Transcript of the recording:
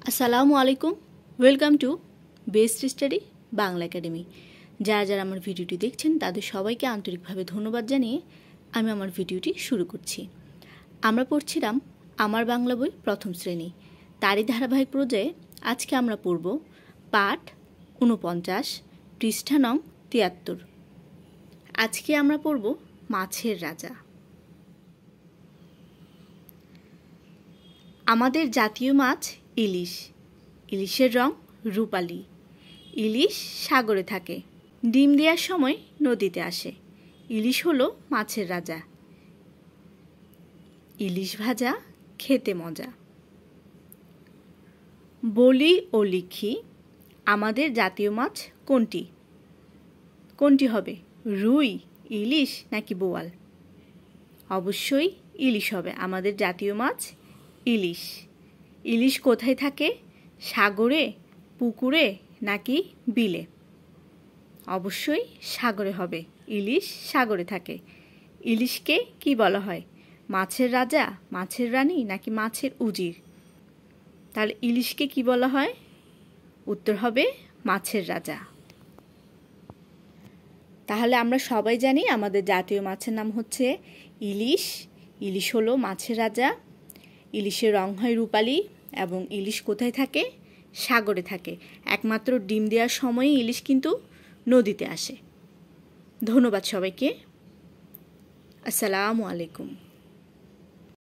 আসসালামু আলাইকুম, welcome to best study Bangla academy. যারা যারা আমার ভিডিওটি দেখছেন তাদের সবাইকে আন্তরিকভাবে ধন্যবাদ জানিয়ে আমি আমার ভিডিওটি শুরু করছি। আমরা পড়ছিলাম আমার বাংলা বই প্রথম শ্রেণী, তারই ধারাবাহিক পর্যায়ে আজকে আমরা পড়ব পাঠ ৪৯, পৃষ্ঠা নং ৭৩। আজকে আমরা পড়ব মাছের রাজা। আমাদের জাতীয় মাছ ইলিশ। ইলিশের রং রূপালি। ইলিশ সাগরে থাকে, ডিম দেওয়ার সময় নদীতে আসে। ইলিশ হলো মাছের রাজা। ইলিশ ভাজা খেতে মজা। বলি ও লিখি, আমাদের জাতীয় মাছ কোনটি? কোনটি হবে, রুই, ইলিশ নাকি বোয়াল? অবশ্যই ইলিশ হবে। আমাদের জাতীয় মাছ ইলিশ। ইলিশ কোথায় থাকে, সাগরে, পুকুরে নাকি বিলে? অবশ্যই সাগরে হবে। ইলিশ সাগরে থাকে। ইলিশকে কি বলা হয়, মাছের রাজা, মাছের রানী নাকি মাছের উজির? তাহলে ইলিশকে কি বলা হয়? উত্তর হবে মাছের রাজা। তাহলে আমরা সবাই জানি আমাদের জাতীয় মাছের নাম হচ্ছে ইলিশ। ইলিশ হলো মাছের রাজা। ইলিশের রং হয় রূপালি এবং ইলিশ কোথায় থাকে, সাগরে থাকে। একমাত্র ডিম দেওয়ার সময়ে ইলিশ কিন্তু নদীতে আসে। ধন্যবাদ সবাইকে। আসসালামু আলাইকুম।